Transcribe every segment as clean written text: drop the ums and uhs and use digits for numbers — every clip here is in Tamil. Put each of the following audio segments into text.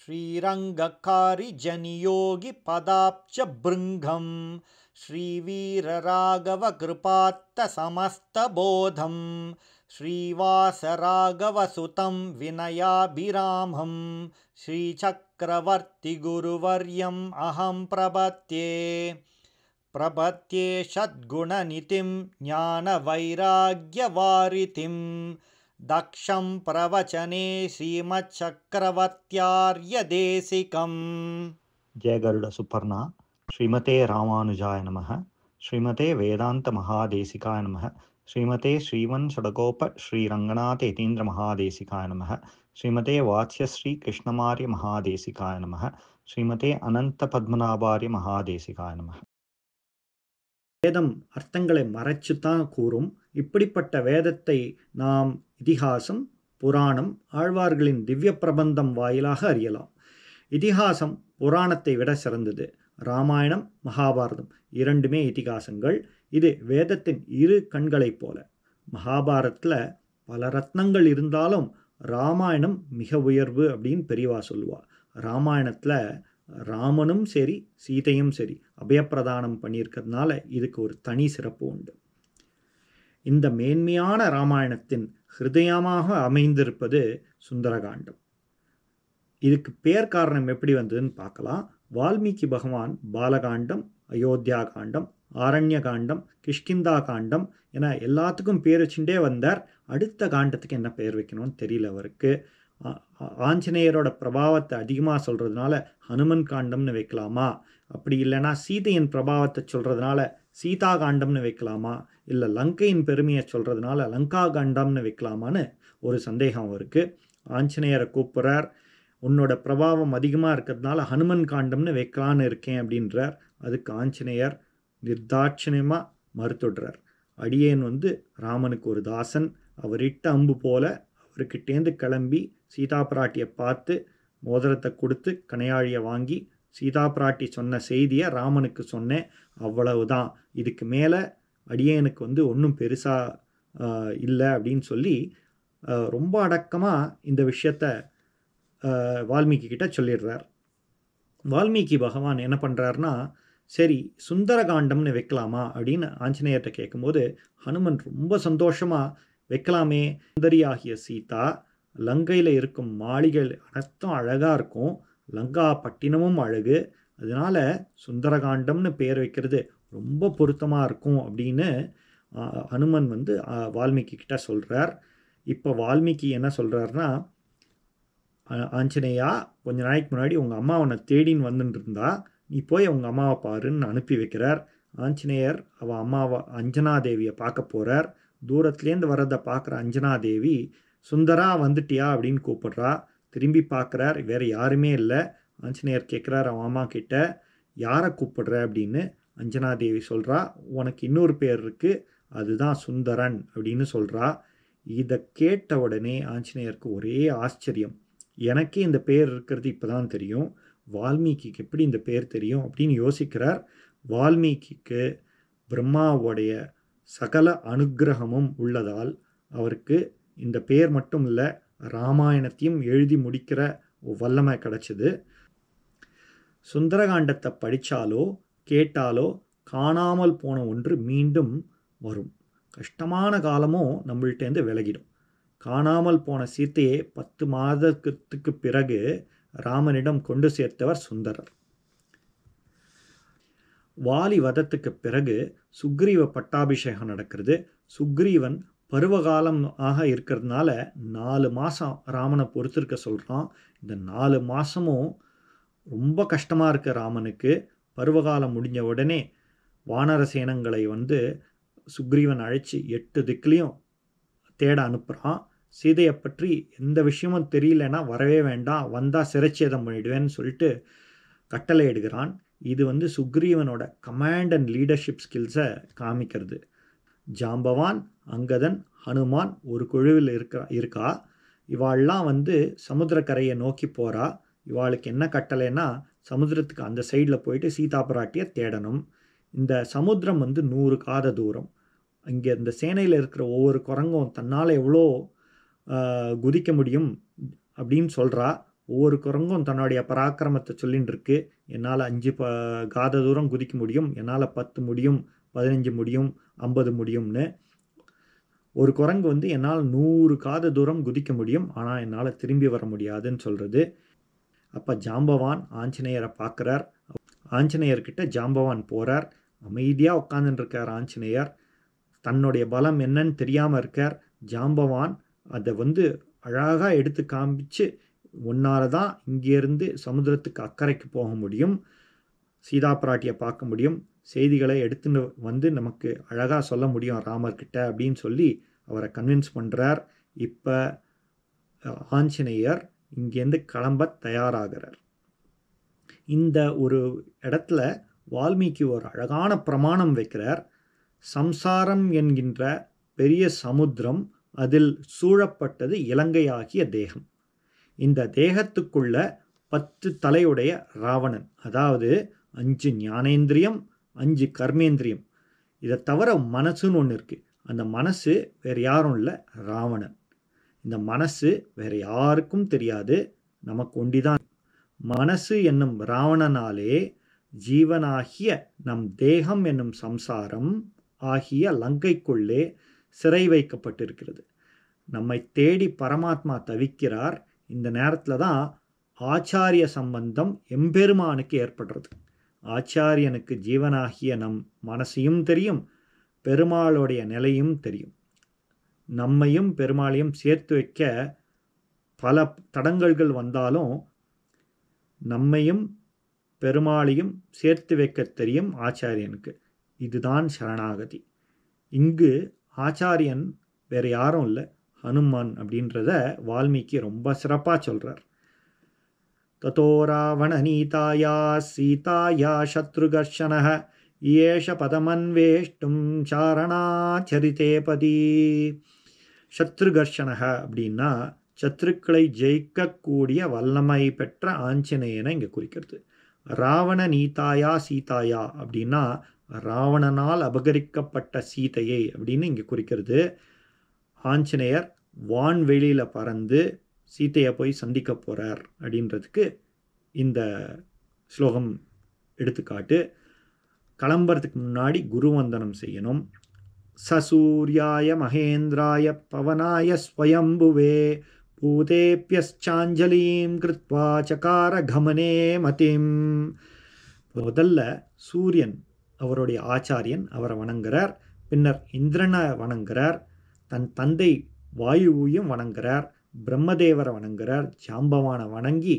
श्रीरङ्गकारिजनियोगिपदाब्जभृङ्गं श्रीवीरराघवकृपात्तसमस्तबोधं श्रीवासराघवसुतं विनयाभिरामं श्रीचक्रवर्तिगुरुवर्यम् अहं प्रपद्ये षद्गुणनिधिं ज्ञानवैराग्यवारिधिं दक्षं प्रवचने श्रीमच्चक्रवर्त्यार्यदेशिकम्। जय गरुड़ सुपर्णा। श्रीमते रामानुजाय नमः। श्रीमते वेदांत महादेशिकाय नमः। श्रीमते श्रीवन षडकोप श्रीरंगनाथ यतीन्द्र महादेशिकाय नमः। श्रीमते वात्स्यश्री कृष्णमार्य महादेशिकाय नमः। श्रीमते अनंत पद्मनाभार्य महादेशिकाय नमः. வேதம் அர்த்தங்களை மறைச்சுத்தான் கூறும். இப்படிப்பட்ட வேதத்தை நாம் இதிகாசம், புராணம், ஆழ்வார்களின் திவ்ய பிரபந்தம் வாயிலாக அறியலாம். இதிகாசம் புராணத்தை விட சிறந்தது. ராமாயணம், மகாபாரதம் இரண்டுமே இதிகாசங்கள். இது வேதத்தின் இரு கண்களைப் போல. மகாபாரதத்தில் பல ரத்னங்கள் இருந்தாலும் ராமாயணம் மிக உயர்வு அப்படின்னு பெரியவா சொல்லுவா. ராமாயணத்தில் ராமனும் சரி சீதையும் சரி அபயப்பிரதானம் பண்ணியிருக்கிறதுனால இதுக்கு ஒரு தனி சிறப்பு உண்டு. இந்த மேன்மையான ராமாயணத்தின் ஹிருதயமாக அமைந்திருப்பது சுந்தரகாண்டம். இதுக்கு பேர் காரணம் எப்படி வந்ததுன்னு பார்க்கலாம். வால்மீகி பகவான் பாலகாண்டம், அயோத்தியா காண்டம், ஆரண்ய காண்டம், கிஷ்கிந்தா காண்டம் என எல்லாத்துக்கும் பேர் வச்சுட்டே வந்தார். அடுத்த காண்டத்துக்கு என்ன பெயர் வைக்கணும்னு தெரியல அவருக்கு. ஆஞ்சநேயரோட பிரபாவத்தை அதிகமாக சொல்கிறதுனால ஹனுமன் காண்டம்னு வைக்கலாமா, அப்படி இல்லைன்னா சீதையின் பிரபாவத்தை சொல்கிறதுனால சீதா காண்டம்னு வைக்கலாமா, இல்லை லங்கையின் பெருமையை சொல்கிறதுனால லங்கா காண்டம்னு வைக்கலாமான்னு ஒரு சந்தேகம் அவருக்கு. ஆஞ்சநேயரை கூப்பிட்றார். உன்னோட பிரபாவம் அதிகமாக இருக்கிறதுனால ஹனுமன் காண்டம்னு வைக்கலான்னு இருக்கேன் அப்படின்றார். அதுக்கு ஆஞ்சநேயர் நிர்தாட்சியமாக மறுத்துடுறார். அடியேன் ராமனுக்கு ஒரு தாசன். அவர் இட்ட அம்பு போல அவர்கிட்டேந்து கிளம்பி சீதா பிராட்டியை பார்த்து மோதிரத்தை கொடுத்து கனையாழியை வாங்கி சீதா பிராட்டி சொன்ன செய்தியை ராமனுக்கு சொன்னேன், அவ்வளவுதான். இதுக்கு மேலே அடியேனுக்கு ஒன்றும் பெருசாக இல்லை அப்படின்னு சொல்லி ரொம்ப அடக்கமாக இந்த விஷயத்த வால்மீகி கிட்ட சொல்லிடுறார். வால்மீகி பகவான் என்ன பண்ணுறாருனா, சரி சுந்தரகாண்டம்னு வைக்கலாமா அப்படின்னு ஆஞ்சநேயர்கிட்ட கேட்கும்போது ஹனுமன் ரொம்ப சந்தோஷமாக வைக்கலாமே, சுந்தரியாகிய சீதா, லங்கையில் இருக்கும் மாளிகள் அனைத்தும் அழகாக இருக்கும், லங்கா பட்டினமும் அழகு, அதனால் சுந்தரகாண்டம்னு பேர் வைக்கிறது ரொம்ப பொருத்தமாக இருக்கும் அப்படின்னு ஹனுமன் வால்மீகி கிட்ட சொல்கிறார். இப்போ வால்மீகி என்ன சொல்கிறாருன்னா, ஆஞ்சநேயா, கொஞ்ச நாளைக்கு முன்னாடி உங்கள் அம்மா உன்னை தேடின்னு வந்துட்டு இருந்தா, நீ போய் உங்கள் அம்மாவை பாருன்னு அனுப்பி வைக்கிறார். ஆஞ்சநேயர் அவள் அம்மாவை அஞ்சனாதேவியை பார்க்க போகிறார். தூரத்துலேருந்து வர்றதை பார்க்குற அஞ்சனாதேவி, சுந்தரா வந்துட்டியா அப்படின்னு கூப்பிட்றா. திரும்பி பார்க்குறார், வேறு யாருமே இல்லை. ஆஞ்சநேயர் கேட்குறார் அவன் அம்மா கிட்ட, யாரை கூப்பிடுற அப்படின்னு. அஞ்சனாதேவி சொல்கிறா, உனக்கு இன்னொரு பேர் இருக்குது, அதுதான் சுந்தரன் அப்படின்னு சொல்கிறா. இதை கேட்ட உடனே ஆஞ்சநேயருக்கு ஒரே ஆச்சரியம். எனக்கே இந்த பேர் இருக்கிறது இப்போ தான் தெரியும், வால்மீகிக்கு எப்படி இந்த பேர் தெரியும் அப்படின்னு யோசிக்கிறார். வால்மீகிக்கு பிரம்மாவுடைய சகல அனுக்கிரகமும் உள்ளதால் அவருக்கு இந்த பேர் மட்டும் இல்லை, ராமாயணத்தையும் எழுதி முடிக்கிற வல்லமை கிடச்சிது. சுந்தரகாண்டத்தை படித்தாலோ கேட்டாலோ காணாமல் போன ஒன்று மீண்டும் வரும். கஷ்டமான காலமும் நம்மள்டேருந்து விலகிடும். காணாமல் போன சீத்தையை 10 மாதத்துக்கு பிறகு ராமனிடம் கொண்டு சேர்த்தவர் சுந்தரர். வாலி வதத்துக்கு பிறகு சுக்ரீவ பட்டாபிஷேகம் நடக்கிறது. சுக்ரீவன் பருவகாலம் இருக்கிறதுனால 4 மாதம் ராமனை பொறுத்திருக்க சொல்கிறான். இந்த 4 மாதமும் ரொம்ப கஷ்டமாக இருக்குது ராமனுக்கு. பருவகாலம் முடிஞ்ச உடனே வானர சேனங்களை சுக்ரீவன் அழைச்சி 8 திக்குலேயும் தேட அனுப்புகிறான். சீதையை பற்றி எந்த விஷயமும் தெரியலன்னா வரவே வேண்டாம், வந்தால் சிரச்சேதம் பண்ணிடுவேன்னு சொல்லிட்டு கட்டளை இடுகிறான். இது சுக்ரீவனோட கமாண்ட் அண்ட் லீடர்ஷிப் ஸ்கில்ஸை காமிக்கிறது. ஜாம்பவான், அங்கதன், ஹனுமான் ஒரு குழுவில் இருக்கா. இவாள்லாம் சமுத்திரக்கரையை நோக்கி போகிறா. இவாளுக்கு என்ன கட்டளைன்னா, சமுத்திரத்துக்கு அந்த சைடில் போயிட்டு சீதா பிராட்டியை தேடணும். இந்த சமுத்திரம் 100 காத தூரம். இங்கே இந்த சேனையில் இருக்கிற ஒவ்வொரு குரங்கும் தன்னால் எவ்வளோ குதிக்க முடியும் அப்படின்னு சொல்கிறா. ஒவ்வொரு குரங்கும் தன்னுடைய பராக்கிரமத்தை சொல்லின்னு இருக்கு. என்னால் 5 காத தூரம் குதிக்க முடியும், என்னால் 10 முடியும், 15 முடியும், 50 முடியும்னு. ஒரு குரங்கு வந்து என்னால் 100 காத தூரம் குதிக்க முடியும், ஆனால் என்னால் திரும்பி வர முடியாதுன்னு சொல்கிறது. அப்போ ஜாம்பவான் ஆஞ்சநேயரை பார்க்குறார். ஆஞ்சநேயர்கிட்ட ஜாம்பவான் போகிறார். அமைதியாக உட்காந்துட்டு இருக்கார் ஆஞ்சநேயர். தன்னுடைய பலம் என்னன்னு தெரியாமல் இருக்கார். ஜாம்பவான் அதை வந்து அழகாக எடுத்து காமிச்சு, ஒன்னால தான் இங்கேருந்து சமுத்திரத்துக்கு அக்கறைக்கு போக முடியும், சீதா பிராட்டியை பார்க்க முடியும், செய்திகளை எடுத்துன்னு வந்து நமக்கு அழகாக சொல்ல முடியும் ராமர்கிட்ட அப்படின்னு சொல்லி அவரை கன்வின்ஸ் பண்ணுறார். இப்போ ஆஞ்சநேயர் இங்கேருந்து கிளம்ப தயாராகிறார். இந்த ஒரு இடத்துல வால்மீகி ஒரு அழகான பிரமாணம் வைக்கிறார். சம்சாரம் என்கின்ற பெரிய சமுத்திரம், அதில் சூழப்பட்டது இலங்கை ஆகிய தேகம். இந்த தேகத்துக்குள்ள 10 தலையுடைய ராவணன், அதாவது 5 ஞானேந்திரியம், 5 கர்மேந்திரியம், இதை தவிர மனசுன்னு ஒன்று இருக்குது. அந்த மனசு வேறு யாரும் இல்லை, ராவணன். இந்த மனசு வேறு யாருக்கும் தெரியாது, நமக்கு ஒண்டிதான். மனசு என்னும் ராவணனாலே ஜீவனாகிய நம் தேகம் என்னும் சம்சாரம் ஆகிய லங்கைக்குள்ளே சிறை வைக்கப்பட்டிருக்கிறது. நம்மை தேடி பரமாத்மா தவிக்கிறார். இந்த நேரத்தில் தான் ஆச்சாரிய சம்பந்தம் எம்பெருமானுக்கு ஏற்படுறது. ஆச்சாரியனுக்கு ஜீவனாகிய நம் மனசையும் தெரியும், பெருமாளுடைய நிலையும் தெரியும். நம்மையும் பெருமாளையும் சேர்த்து வைக்க பல தடங்கல்கள் வந்தாலும் நம்மையும் பெருமாளையும் சேர்த்து வைக்க தெரியும் ஆச்சாரியனுக்கு. இதுதான் சரணாகதி. இங்கு ஆச்சாரியன் வேறு யாரும் இல்லை, ஹனுமான் அப்படின்றத வால்மீகி ரொம்ப சிறப்பாக சொல்கிறார். ததோ ராவண நீதாயா சீதாயா சத்ருகர்ஷனः ஏஷ பதமன்வேஷ்டும் சாரணாச்சரிதேபதி. சத்ருகர்ஷனः அப்படின்னா சத்ருக்களை ஜெயிக்கக்கூடிய வல்லமை பெற்ற ஆஞ்சநேயனை இங்கே குறிக்கிறது. ராவண நீதாயா சீதாயா அப்படின்னா ராவணனால் அபகரிக்கப்பட்ட சீதையை அப்படின்னு இங்கே குறிக்கிறது. ஆஞ்சநேயர் வான்வெளியில் பறந்து சீதையை போய் சந்திக்க போகிறார் அப்படின்றதுக்கு இந்த ஸ்லோகம் எடுத்துக்காட்டு. கிளம்புறதுக்கு முன்னாடி குருவந்தனம் செய்யணும். சசூர்யாய மகேந்திராய பவனாய ஸ்வயம்புவே பூதேப்யச்சாஞ்சலீம் கிருத்வா சகார கமனே மதிம். முதல்ல சூரியன் அவருடைய ஆச்சாரியன், அவரை வணங்குறார். பின்னர் இந்திரனை வணங்குறார், தன் தந்தை வாயுவையும் வணங்குறார், பிரம்மதேவரை வணங்குறார், ஜாம்பவானை வணங்கி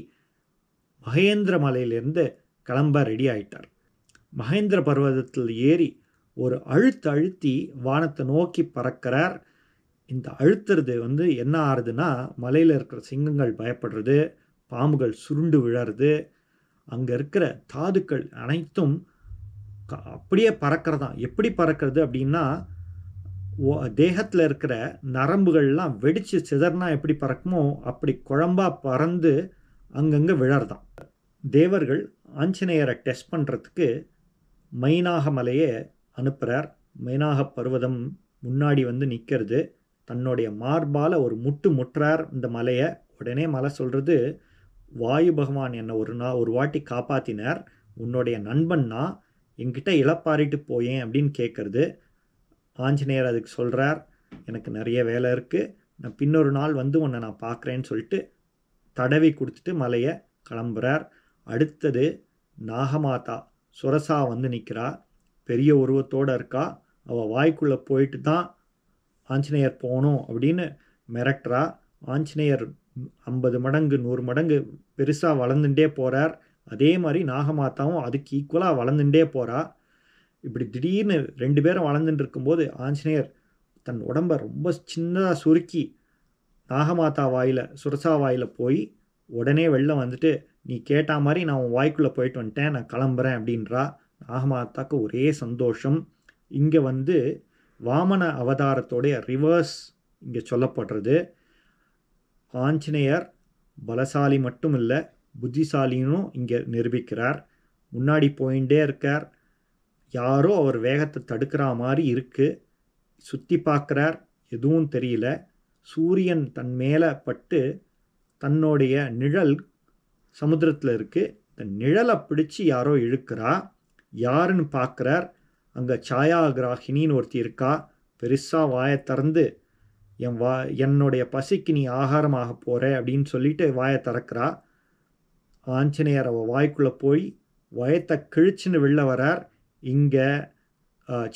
மகேந்திர மலையிலிருந்து கிளம்ப ரெடி ஆயிட்டார். மகேந்திர பர்வதத்தில் ஏறி ஒரு அழுத்தி வானத்தை நோக்கி பறக்கிறார். இந்த அழுத்துறது வந்து என்ன ஆறுதுன்னா, மலையில் இருக்கிற சிங்கங்கள் பயப்படுறது, பாம்புகள் சுருண்டு விழறது, அங்கே இருக்கிற தாதுக்கள் அனைத்தும் அப்படியே பறக்கிறதான். எப்படி பறக்கிறது அப்படின்னா, தேகத்தில் இருக்கிற நரம்புகள்லாம் வெடித்து சிதறனா எப்படி பறக்குமோ அப்படி குழம்பா பறந்து அங்கங்கே விழறதான். தேவர்கள் ஆஞ்சநேயரை டெஸ்ட் பண்ணுறதுக்கு மைனாக மலையை அனுப்புகிறார். மைனாக பர்வதம் முன்னாடி வந்து நிற்கிறது. தன்னுடைய மார்பால் ஒரு முட்டுறார் இந்த மலையை. உடனே மலை சொல்கிறது, வாயு பகவான் என்னை ஒரு வாட்டி காப்பாற்றினார், உன்னுடைய நண்பன்னா என்கிட்ட இழப்பாரிட்டு போயேன் அப்படின்னு கேட்குறது. ஆஞ்சநேயர் அதுக்கு சொல்கிறார், எனக்கு நிறைய வேலை இருக்குது, நான் பின்னொரு நாள் வந்து உன்னை நான் பார்க்குறேன்னு சொல்லிட்டு தடவி கொடுத்துட்டு மலையை கிளம்புறார். அடுத்தது நாகமாதா சுரசா வந்து நிற்கிறா. பெரிய உருவத்தோடு இருக்கா. அவள் வாய்க்குள்ளே போயிட்டு தான் ஆஞ்சநேயர் போகணும் அப்படின்னு மிரட்டுறா. ஆஞ்சநேயர் 50 மடங்கு 100 மடங்கு பெருசாக வளர்ந்துட்டே போகிறார். அதே மாதிரி நாகமாதாவும் அதுக்கு ஈக்குவலாக வளர்ந்துட்டே போகிறா. இப்படி திடீர்னு 2 பேரும் வளர்ந்துட்டு இருக்கும்போது ஆஞ்சநேயர் தன் உடம்பை ரொம்ப சின்னதாக சுருக்கி நாகமாதா வாயில் சுரசா வாயில் போய் உடனே வெளில வந்துட்டு, நீ கேட்ட மாதிரி நான் உன் வாய்க்குள்ளே போயிட்டு வந்துட்டேன், நான் கிளம்புறேன் அப்படின்றா. நாகமாதாக்கு ஒரே சந்தோஷம். இங்கே வந்து வாமன அவதாரத்தோடைய ரிவர்ஸ் இங்கே சொல்லப்படுறது. ஆஞ்சநேயர் பலசாலி மட்டும் இல்லை, புத்திசாலினும் இங்கே நிரூபிக்கிறார். முன்னாடி போயிட்டே இருக்கார். யாரோ அவர் வேகத்தை தடுக்கிற மாதிரி இருக்குது. சுற்றி பார்க்குறார், எதுவும் தெரியல. சூரியன் தன் மேலே பட்டு தன்னுடைய நிழல் சமுத்திரத்தில் இருக்குது. இந்த நிழலை பிடிச்சி யாரோ இழுக்கிறா. யாருன்னு பார்க்குறார். அங்கே சாயாகிராகினின்னு ஒருத்தி இருக்கா. பெருசாக வாயை திறந்து என்னுடைய பசிக்கு நீ ஆகாரமாக போகிற அப்படின்னு சொல்லிட்டு வாயை திறக்கிறா. ஆஞ்சநேயர் அவள் வாய்க்குள்ளே போய் வயத்தை கிழிச்சுன்னு வெளில வரார். இங்கே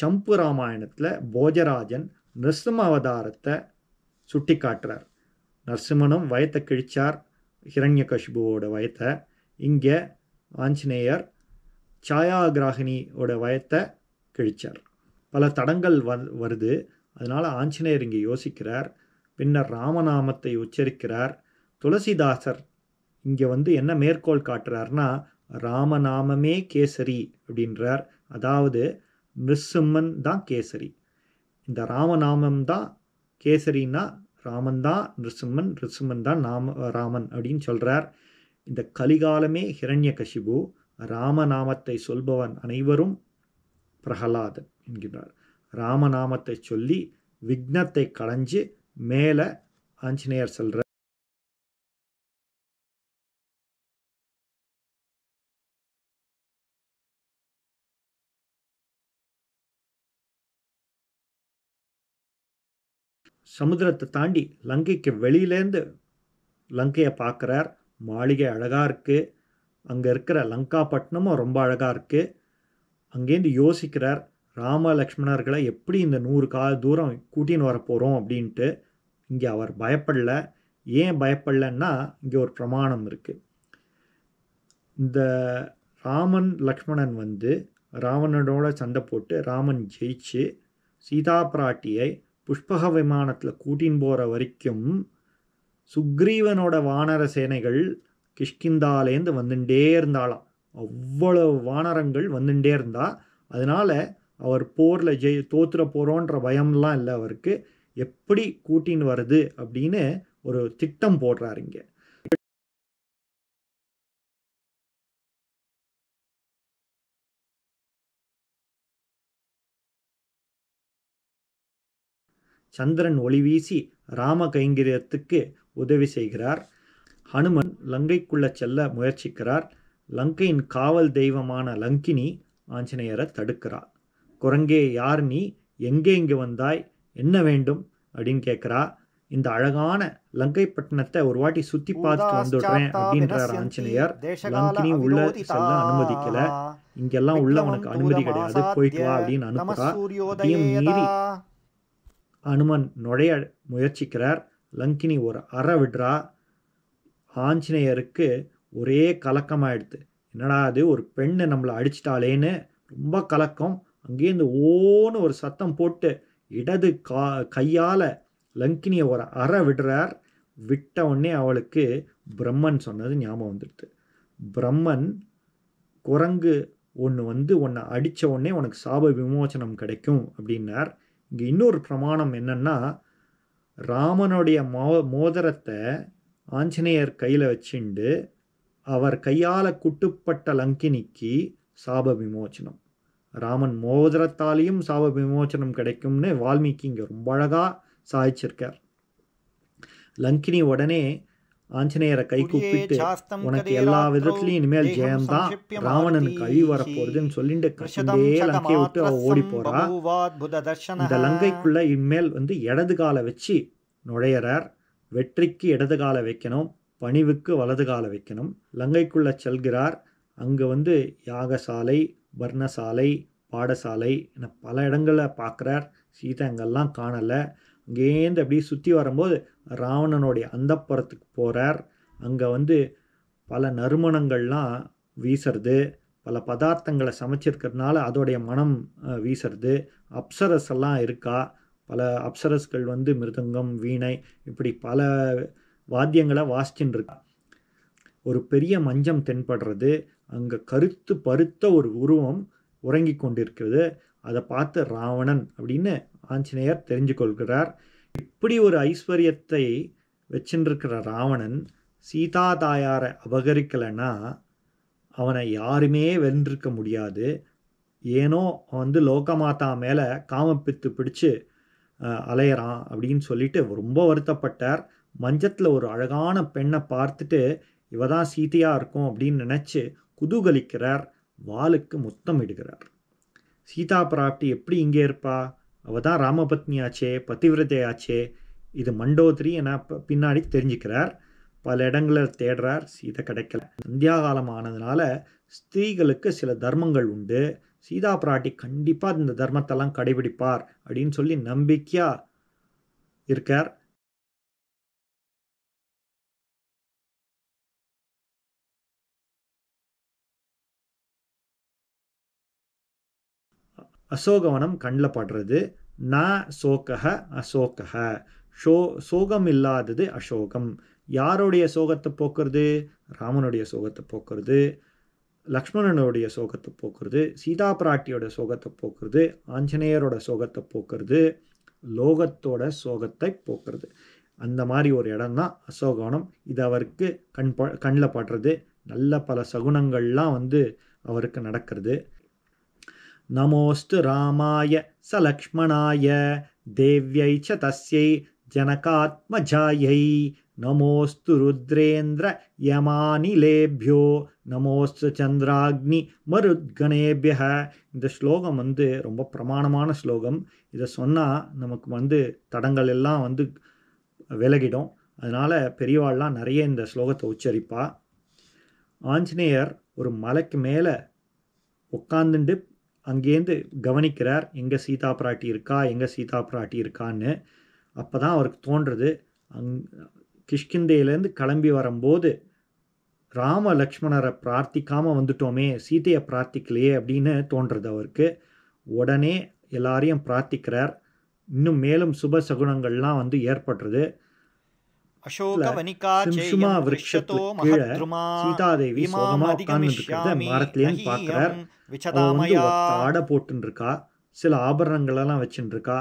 சம்பு ராமாயணத்தில் போஜராஜன் நிருசிம்ம அவதாரத்தை சுட்டி காட்டுறார். நரசிம்மனும் வயத்தை கிழிச்சார், ஹிரண்யகசிபுவோட வயத்தை. இங்கே ஆஞ்சநேயர் சாயாகிராகினியோட வயத்தை கிழிச்சார். பல தடங்கள் வருது. அதனால் ஆஞ்சநேயர் இங்கே யோசிக்கிறார். பின்னர் ராமநாமத்தை உச்சரிக்கிறார். துளசிதாசர் இங்கே என்ன மேற்கோள் காட்டுறார்னா, ராமநாமமே கேசரி அப்படின்றார். அதாவது நிருசிம்மன் தான் கேசரி. இந்த ராமநாமம் தான் கேசரின்னா ராமன் தான் நிருசிம்மன், நிருசிம்மன் தான் ராமன் அப்படின்னு சொல்கிறார். இந்த கலிகாலமே ஹிரண்யகசிபு, ராமநாமத்தை சொல்பவன் அனைவரும் பிரகலாதன் என்கிறார். ராமநாமத்தை சொல்லி விக்னத்தை களைஞ்சு மேலே ஆஞ்சநேயர் சொல்கிறார். சமுத்திரத்தை தாண்டி லங்கைக்கு வெளியிலேருந்து லங்கையை பார்க்குறார். மாளிகை அழகாக இருக்குது. அங்கே இருக்கிற லங்காப்பட்டினமும் ரொம்ப அழகாக இருக்குது. அங்கேருந்து யோசிக்கிறார், ராம லக்ஷ்மணர்களை எப்படி இந்த 100 கால தூரம் கூட்டின்னு வர போகிறோம் அப்படின்ட்டு. இங்கே அவர் பயப்படல. ஏன் பயப்படலன்னா, இங்கே ஒரு பிரமாணம் இருக்குது. இந்த ராமன் லக்ஷ்மணன் ராவணனோட சண்டை போட்டு ராமன் ஜெயிச்சு சீதா பிராட்டியை புஷ்பக விமானத்தில் கூட்டின்னு போகிற வரைக்கும் சுக்ரீவனோட வானர சேனைகள் கிஷ்கிந்தாலேருந்து வந்துட்டே இருந்தாலாம். அவ்வளவு வானரங்கள் வந்துட்டே இருந்தா. அதனால் அவர் போரில் தோத்துற போகிறோன்ற பயம்லாம் இல்லை அவருக்கு. எப்படி கூட்டின்னு வருது அப்படின்னு ஒரு திட்டம் போடுறாரு இங்கே. சந்திரன் ஒளி வீசி ராம கைங்கரியத்துக்கு உதவி செய்கிறார். ஹனுமன் லங்கைக்குள்ள செல்ல முயற்சிக்கிறார். லங்கையின் காவல் தெய்வமான லங்கினி ஆஞ்சநேயரை தடுக்கிறார். குரங்கே, யார் நீ? எங்கே இங்கே வந்தாய்? என்ன வேண்டும் அப்படின்னு கேட்குறா. இந்த அழகான லங்கை பட்டணத்தை ஒரு வாட்டி சுற்றி பார்த்துட்டு வந்துடுறேன் அப்படின்றார் ஆஞ்சநேயர். லங்கினி உள்ள செல்ல அனுமதிக்கல. இங்கெல்லாம் உள்ள உனக்கு அனுமதி கிடையாது, போயிட்டு வா அப்படின்னு அனுப்புறா. அதையும் மீறி அனுமன் நுழைய முயற்சிக்கிறார். லங்கினி ஒரு அற விடுறா. ஆஞ்சநேயருக்கு ஒரே கலக்கமாயிடுது. என்னடா அது, ஒரு பெண்ணை நம்மளை அடிச்சிட்டாலேன்னு ரொம்ப கலக்கம். அங்கேருந்து ஓன்னு ஒரு சத்தம் போட்டு இடது கையால் லங்கினியை ஒரு அற விடுறார். விட்ட உடனே அவளுக்கு பிரம்மன் சொன்னது ஞாபகம் வந்துடுது. பிரம்மன், குரங்கு ஒன்று உன்னை அடித்த உடனே உனக்கு சாப விமோசனம் கிடைக்கும் அப்படின்னார். இங்கே இன்னொரு பிரமாணம் என்னன்னா, ராமனுடைய மோதிரத்தை ஆஞ்சநேயர் கையில் வச்சுண்டு அவர் கையால் குட்டுப்பட்ட லங்கினிக்கு சாப விமோச்சனம், ராமன் மோதிரத்தாலேயும் சாப விமோச்சனம் கிடைக்கும்னு வால்மீகி இங்கே ரொம்ப அழகாக சாதிச்சிருக்கார். லங்கினி உடனே ஆஞ்சநேயரை கை கூப்பிட்டு, உனக்கு எல்லா விதத்துலையும் இனிமேல் ஜெயம்தான், ராவணனுக்கு அழிவு வரப்போகுதுன்னு சொல்லிட்டு கஷ்டே லங்கையை விட்டு அவ ஓடி போறா. இந்த லங்கைக்குள்ள இனிமேல் இடது காலை வச்சு நுழையிறார். வெற்றிக்கு இடது காலை வைக்கணும், பணிவுக்கு வலது காலை வைக்கணும். லங்கைக்குள்ள செல்கிறார். அங்கே யாகசாலை, வர்ணசாலை, பாடசாலை என பல இடங்களில் பார்க்குறார். சீதை அங்கெல்லாம் காணலை. அங்கேருந்து அப்படியே சுற்றி வரும்போது ராவணனுடைய அந்தப்புறத்துக்கு போகிறார். அங்கே பல நறுமணங்கள்லாம் வீசுறது, பல பதார்த்தங்களை சமைச்சிருக்கிறதுனால அதோடைய மனம் வீசுறது. அப்சரஸ் எல்லாம் இருக்கா. பல அப்சரஸ்கள் மிருதங்கம், வீணை, இப்படி பல வாத்தியங்களை வாசிச்சுட்டு இருக்கா. ஒரு பெரிய மஞ்சம் தென்படுறது. அங்கே கருத்து பருத்த ஒரு உருவம் உறங்கி கொண்டிருக்கிறது. அதை பார்த்து ராவணன் அப்படின்னு ஆஞ்சநேயர் தெரிஞ்சு கொள்கிறார். இப்படி ஒரு ஐஸ்வர்யத்தை வச்சுருக்கிற ராவணன் சீதா தாயாரை அபகரிக்கலைன்னா அவனை யாருமே வென்றிருக்க முடியாது. ஏனோ லோகமாதா மேலே காமப்பித்து பிடிச்சு அலையிறான் அப்படின்னு சொல்லிட்டு ரொம்ப வருத்தப்பட்டார். மஞ்சத்தில் ஒரு அழகான பெண்ணை பார்த்துட்டு இவ தான் சீதையாக இருக்கும் அப்படின்னு நினச்சி குதூகலிக்கிறார். வாளுக்கு முத்தம் இடுகிறார். சீதா பிராப்தி எப்படி இங்கே இருப்பா? அவள் தான் ராமபத்னியாச்சே, பதிவிரதையாச்சே. இது மண்டோதரி என பின்னாடி தெரிஞ்சுக்கிறார். பல இடங்களில் தேடுறார், சீதை கிடைக்கல. சந்தியா காலம் ஆனதுனால ஸ்திரீகளுக்கு சில தர்மங்கள் உண்டு. சீதா பிராட்டி கண்டிப்பாக இந்த தர்மத்தெல்லாம் கடைபிடிப்பார் அப்படின்னு சொல்லி நம்பிக்கையாக இருக்கார். அசோகவனம் கண்ணில் படுறது. ந சோகக அசோகக, சோகம் இல்லாதது அசோகம். யாருடைய சோகத்தை போக்குறது? ராமனுடைய சோகத்தை போக்குறது, லக்ஷ்மணனுடைய சோகத்தை போக்குறது, சீதா பிராட்டியோட சோகத்தை போக்குறது, ஆஞ்சநேயரோட சோகத்தை போக்குறது, லோகத்தோட சோகத்தை போக்குறது. அந்த மாதிரி ஒரு இடம் தான் அசோகவனம். இது அவருக்கு கண்ணில் படுறது. நல்ல பல சகுனங்கள்லாம் அவருக்கு நடக்கிறது. நமோஸ்து ராமாய சலக்ஷ்மணாய தேவ்யை ச தஸ்யை ஜனகாத்மஜாயை நமோஸ்து ருத்ரேந்திர யமானிலேபியோ நமோஸ்து சந்திராக்னி மருத்கணேபிய. இந்த ஸ்லோகம் ரொம்ப பிரமாணமான ஸ்லோகம். இதை சொன்னால் நமக்கு தடங்கள் எல்லாம் விலகிடும். அதனால் பெரியவாள்லாம் நிறைய இந்த ஸ்லோகத்தை உச்சரிப்பா. ஆஞ்சநேயர் ஒரு மலைக்கு மேலே உட்காந்துட்டு அங்கேருந்து கவனிக்கிறார், எங்கே சீதா பிராட்டி இருக்கா, எங்கே சீதா பிராட்டி இருக்கான்னு. அப்போ தான் அவருக்கு தோன்றுறது, கிஷ்கிந்தையிலேருந்து கிளம்பி வரும்போது ராம லக்ஷ்மணரை பிரார்த்திக்காமல் வந்துட்டோமே, சீதையை பிரார்த்திக்கலையே அப்படின்னு தோன்றுறது அவருக்கு. உடனே எல்லாரையும் பிரார்த்திக்கிறார். இன்னும் மேலும் சுப சகுனங்கள்லாம் ஏற்படுறது. சிம்சுமா விருட்சத்துக்கு கீழே சீதாதேவி சோகமா உட்கார்ந்து இருக்கிறத மரத்துலேன்னு பார்க்கிறார். ஆடை போட்டுன்னு இருக்கா, சில ஆபரணங்களெல்லாம் வச்சுட்டு இருக்கா.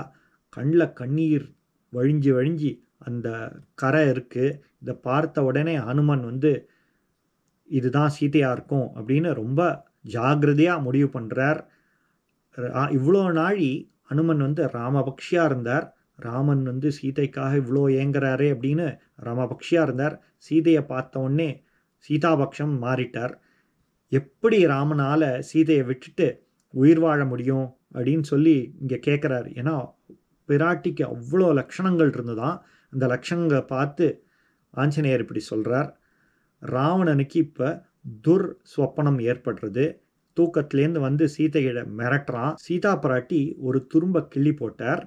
கண்ணில் கண்ணீர் வழிஞ்சி வழிஞ்சி அந்த கரை இருக்கு. இதை பார்த்த உடனே ஹனுமன் இதுதான் சீதையா இருக்கும் அப்படின்னு ரொம்ப ஜாகிரதையாக முடிவு பண்ணுறார். இவ்வளோ நாழி ஹனுமன் ராமபக்ஷியாக இருந்தார். ராமன் சீதைக்காக இவ்வளோ ஏங்குறாரே அப்படின்னு ராமபக்ஷியாக இருந்தார். சீதையை பார்த்த உடனே சீதாபக்ஷம் மாறிட்டார். எப்படி ராமனால் சீதையை விட்டுட்டு உயிர் வாழ முடியும் அப்படின்னு சொல்லி இங்கே கேட்குறாரு. ஏன்னா பிராட்டிக்கு அவ்வளோ லட்சணங்கள் இருந்துதான். அந்த லட்சணங்களை பார்த்து ஆஞ்சநேயர் இப்படி சொல்கிறார். ராவணனுக்கு இப்போ துர்ஸ்வப்பனம் ஏற்படுறது. தூக்கத்துலேருந்து சீதையிட மிரட்டுறான். சீதா பிராட்டி ஒரு துரும்ப கிள்ளி போட்டார்.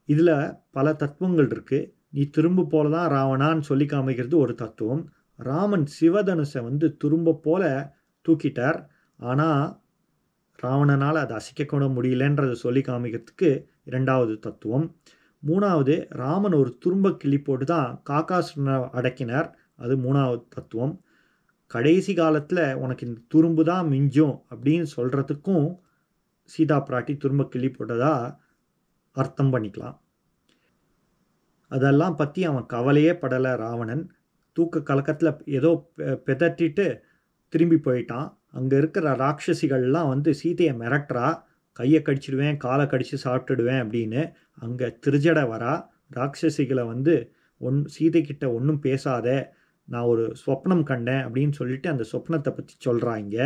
இதில் பல தத்துவங்கள் இருக்குது. நீ திரும்ப போல தான் ராவணான்னு சொல்லி காமிக்கிறது ஒரு தத்துவம். ராமன் சிவதனுசை துரும்ப போல தூக்கிட்டார். ஆனால் ராவணனால் அதை அசைக்க முடியலன்றதை சொல்லி காமிக்கிறதுக்கு இரண்டாவது தத்துவம். மூணாவது, ராமன் ஒரு துரும்ப கிள்ளி போட்டு தான் காக்காசுரனை அடக்கினார். அது மூணாவது தத்துவம். கடைசி காலத்தில் உனக்கு இந்த துரும்பு தான் மிஞ்சும் அப்படின்னு சொல்கிறதுக்கும் சீதா பிராட்டி துரும்ப கிள்ளி போட்டதா அர்த்தம் பண்ணிக்கலாம். அதெல்லாம் பற்றி அவன் கவலையே படலை ராவணன். தூக்க கலக்கத்தில் ஏதோ பெதட்டிட்டு திரும்பி போயிட்டான். அங்கே இருக்கிற ராட்சசிகள்லாம் சீதையை மிரட்டுறா. கையை கடிச்சிடுவேன், காலை கடிச்சு சாப்பிட்டுடுவேன் அப்படின்னு. அங்கே திருஜடை வரா. ராட்சசிகளை சீதைக்கிட்ட ஒன்றும் பேசாத, நான் ஒரு சொப்னம் கண்டேன் அப்படின்னு சொல்லிட்டு அந்த சொப்னத்தை பற்றி சொல்கிறாங்க.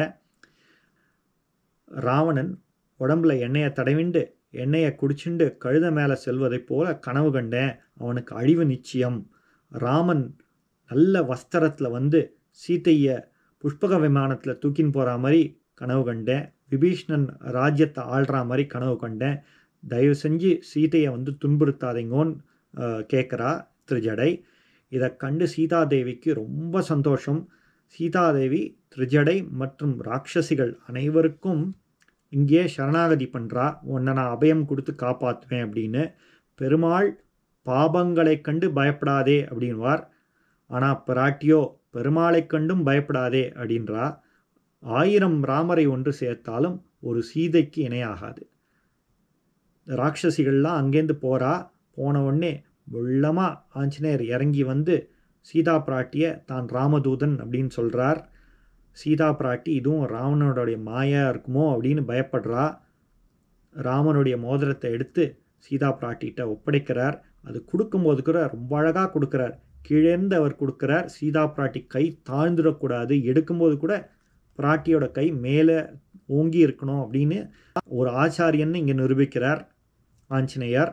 ராவணன் உடம்புல எண்ணெயை தடவிண்டு எண்ணெயை குடிச்சுண்டு கழுத மேலே செல்வதைப் போல கனவு கண்டேன், அவனுக்கு அழிவு நிச்சயம். ராமன் நல்ல வஸ்திரத்தில் சீதையை புஷ்பக விமானத்தில் தூக்கின்னு போகிற மாதிரி கனவு கண்டேன். விபீஷ்ணன் ராஜ்யத்தை ஆள்ற மாதிரி கனவு கண்டேன். தயவு செஞ்சு சீதையை துன்புறுத்தாதீங்கன்னு கேட்குறா திருஜடை. இதை கண்டு சீதாதேவிக்கு ரொம்ப சந்தோஷம். சீதாதேவி திருஜடை மற்றும் ராட்சசிகள் அனைவருக்கும் இங்கே சரணாகதி பண்ணுறா. உன்னை நான் அபயம் கொடுத்து காப்பாற்றுவேன் அப்படின்னு. பெருமாள் பாபங்களை கண்டு பயப்படாதே அப்படின்வார். ஆனால் பிராட்டியோ பெருமாளை கண்டும் பயப்படாதே அப்படின்றா. 1000 ராமரை ஒன்று சேர்த்தாலும் ஒரு சீதைக்கு இணையாகாது. ராட்சசிகள்லாம் அங்கேருந்து போகிறா. போன உடனே வெள்ளமாக ஆஞ்சநேயர் இறங்கி சீதா பிராட்டியை தான் ராமதூதன் அப்படின்னு சொல்கிறார். சீதா பிராட்டி இதுவும் ராவணனுடைய மாயா இருக்குமோ அப்படின்னு பயப்படுறா. ராமனுடைய மோதிரத்தை எடுத்து சீதா பிராட்டிகிட்ட ஒப்படைக்கிறார். அது கொடுக்கும்போது கூட ரொம்ப அழகாக கொடுக்குறார். கீழேருந்து அவர் கொடுக்குறார். சீதா பிராட்டி கை தாழ்ந்துடக்கூடாது, எடுக்கும்போது கூட பிராட்டியோட கை மேலே ஓங்கி இருக்கணும் அப்படின்னு ஒரு ஆச்சாரியன்னு இங்கே நிரூபிக்கிறார் ஆஞ்சநேயர்.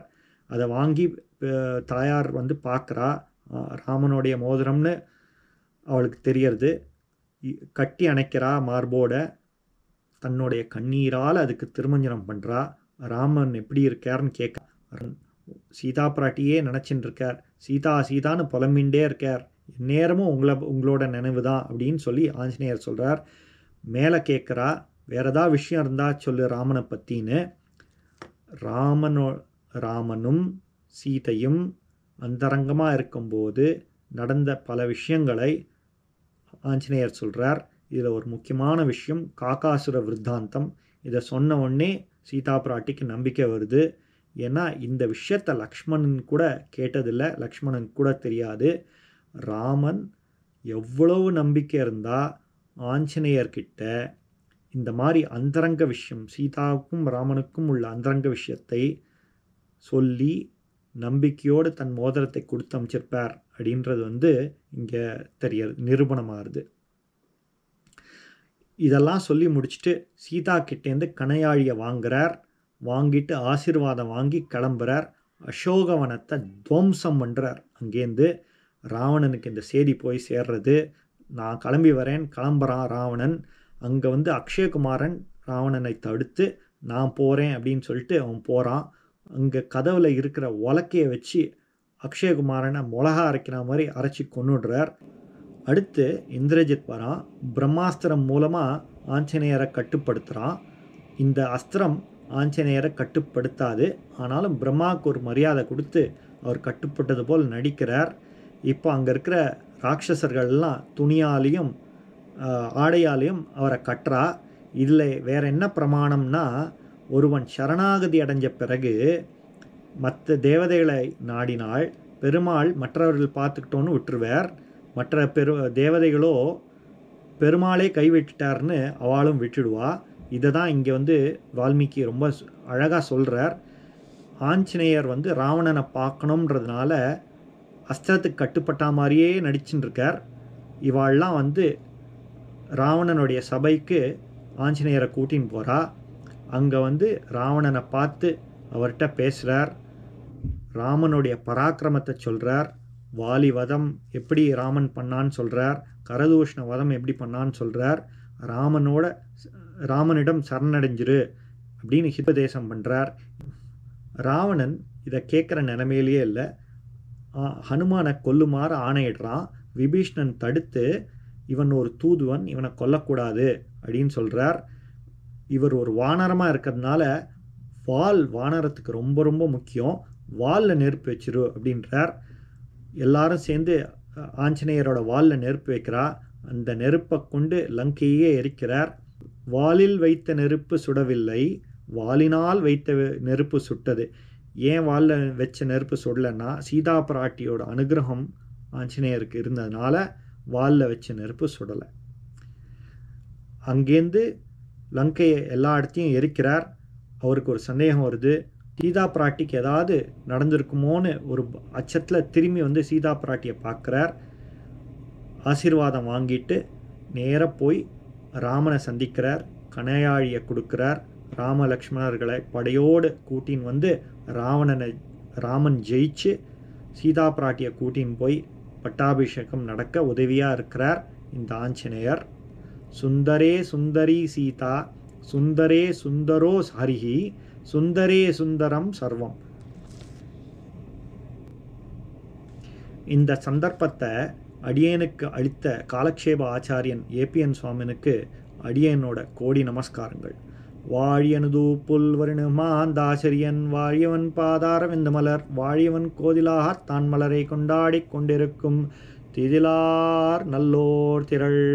அதை வாங்கி தாயார் வந்து பார்க்குறா. ராமனுடைய மோதிரம்னு அவளுக்கு தெரியறது. கட்டி அணைக்கிறா மார்போட. தன்னுடைய கண்ணீரால் அதுக்கு திருமஞ்சனம் பண்ணுறா. ராமன் எப்படி இருக்கார்னு கேட்க, சீதா பிராட்டியே நினச்சின்னு இருக்கார், சீதா சீதான்னு புலம்பின்ண்டே இருக்கார், நேரமும் உங்களோட நினைவு தான் அப்படின்னு சொல்லி ஆஞ்சநேயர் சொல்கிறார். மேலே கேட்குறா, வேறு ஏதாவது விஷயம் இருந்தால் சொல்லு ராமனை பற்றின்னு. ராமனும் சீதையும் அந்தரங்கமாக இருக்கும்போது நடந்த பல விஷயங்களை ஆஞ்சநேயர் சொல்கிறார். இதில் ஒரு முக்கியமான விஷயம் காகாசுர விருத்தாந்தம். இதை சொன்ன உடனே சீதா பிராட்டிக்கு நம்பிக்கை வருது. ஏன்னா இந்த விஷயத்தை லக்ஷ்மணன் கூட கேட்டதில்லை, லக்ஷ்மணன் கூட தெரியாது. ராமன் எவ்வளவு நம்பிக்கை இருந்தால் ஆஞ்சநேயர்கிட்ட இந்த மாதிரி அந்தரங்க விஷயம், சீதாவுக்கும் ராமனுக்கும் உள்ள அந்தரங்க விஷயத்தை சொல்லி நம்பிக்கையோடு தன் மோதிரத்தை கொடுத்து அமைச்சிருப்பார் அப்படின்றது வந்து இங்கே நிரூபணமாகுது. இதெல்லாம் சொல்லி முடிச்சுட்டு சீதா கிட்டேருந்து கணையாழியை வாங்குறார். வாங்கிட்டு ஆசீர்வாதம் வாங்கி கிளம்புறார். அசோகவனத்தை துவம்சம் பண்ணுறார். அங்கேருந்து ராவணனுக்கு இந்த செய்தி போய் சேர்றது. நான் கிளம்பி வரேன், கிளம்புறான் ராவணன். அங்கே வந்து அக்ஷயகுமாரன் ராவணனை தடுத்து நான் போகிறேன் அப்படின்னு சொல்லிட்டு அவன் போகிறான். அங்கே கதவில் இருக்கிற உலக்கையை வச்சு அக்ஷயகுமாரனை மிளகா அரைக்கிற மாதிரி அரைச்சி கொன்னுடுறார். அடுத்து இந்திரஜித் வரான். பிரம்மாஸ்திரம் மூலமாக ஆஞ்சநேயரை கட்டுப்படுத்துகிறான். இந்த அஸ்திரம் ஆஞ்சநேயரை கட்டுப்படுத்தாது, ஆனாலும் பிரம்மாவுக்கு ஒரு மரியாதை கொடுத்து அவர் கட்டுப்பட்டது போல் நடிக்கிறார். இப்போ அங்கே இருக்கிற ராட்சசர்கள்லாம் துணியாலையும் ஆடையாலையும் அவரை கட்டுறா. இதில் வேறு என்ன பிரமாணம்னா, ஒருவன் சரணாகதி அடைஞ்ச பிறகு மற்ற தேவதைகளை நாடினால் பெருமாள் மற்றவர்கள் பார்த்துக்கிட்டோன்னு விட்டுருவார். மற்ற தேவதைகளோ பெருமாளே கைவிட்டுட்டார்னு அவளும் விட்டுடுவா. இதை தான் இங்கே வந்து வால்மீகி ரொம்ப அழகாக சொல்கிறார். ஆஞ்சநேயர் வந்து ராவணனை பார்க்கணுன்றதுனால அஸ்திரத்துக்கு கட்டுப்பட்ட மாதிரியே நடிச்சுட்டு இருக்கார். இவாள்லாம் வந்து ராவணனுடைய சபைக்கு ஆஞ்சநேயரை கூட்டின்னு போகிறா. அங்கே வந்து ராவணனை பார்த்து அவர்கிட்ட பேசுகிறார். ராமனுடைய பராக்கிரமத்தை சொல்கிறார். வாலி வதம் எப்படி ராமன் பண்ணான்னு சொல்கிறார். கரதூஷ்ண வதம் எப்படி பண்ணான்னு சொல்கிறார். ராமனிடம் சரணடைஞ்சிரு அப்படின்னு ஹிதோபதேசம் பண்ணுறார். ராவணன் இதை கேட்குற நிலைமையிலேயே இல்லை. ஹனுமானை கொல்லுமாறு ஆணையிடுறான். விபீஷ்ணன் தடுத்து இவன் ஒரு தூதுவன், இவனை கொல்லக்கூடாது அப்படின்னு சொல்கிறார். இவர் ஒரு வானரமாக இருக்கிறதுனால வால் வானரத்துக்கு ரொம்ப ரொம்ப முக்கியம், வாலில் நெருப்பு வச்சிரு அப்படின்றார். எல்லாரும் சேர்ந்து ஆஞ்சநேயரோட வாலில் நெருப்பு வைக்கிறா. அந்த நெருப்பை கொண்டு லங்கையே எரிக்கிறார். வாலில் வைத்த நெருப்பு சுடவில்லை, வாலினால் வைத்த நெருப்பு சுட்டது. ஏன் வாலில் வச்ச நெருப்பு சுடலைன்னா சீதா பிராட்டியோட அனுகிரகம் ஆஞ்சநேயருக்கு இருந்ததுனால வாலில் வச்ச நெருப்பு சுடலை. அங்கேருந்து லங்கையை எல்லா இடத்தையும் எரிக்கிறார். அவருக்கு ஒரு சந்தேகம் வருது, சீதா பிராட்டிக்கு ஏதாவது நடந்திருக்குமோன்னு ஒரு அச்சத்தில் திரும்பி வந்து சீதா பிராட்டியை பார்க்குறார். ஆசீர்வாதம் வாங்கிட்டு நேராக போய் ராமனை சந்திக்கிறார். கணையாழியை கொடுக்குறார். ராம லக்ஷ்மணர்களை படையோடு கூட்டின்னு வந்து ராமன் ஜெயிச்சு சீதா பிராட்டியை கூட்டின்னு போய் பட்டாபிஷேகம் நடக்க உதவியாக இருக்கிறார் இந்த ஆஞ்சநேயர். சுந்தரே சுந்தரி சீதா, சுந்தரே சுந்தரோ ஹரிஹி, சுந்தரே சுந்தரம் சர்வம். இந்த சந்தர்ப்பத்தை அடியேனுக்கு அளித்த காலக்ஷேப ஆச்சாரியன் ஏபிஎன் சுவாமினுக்கு அடியேனோட கோடி நமஸ்காரங்கள். வாழியனுது புல்வருணுமாந்தாசரியன் வாழியவன் பாதாரவிந்த மலர் வாழியவன் கோதிலாக தான் மலரை கொண்டாடி கொண்டிருக்கும் திதிலார் நல்லோர் திரள்.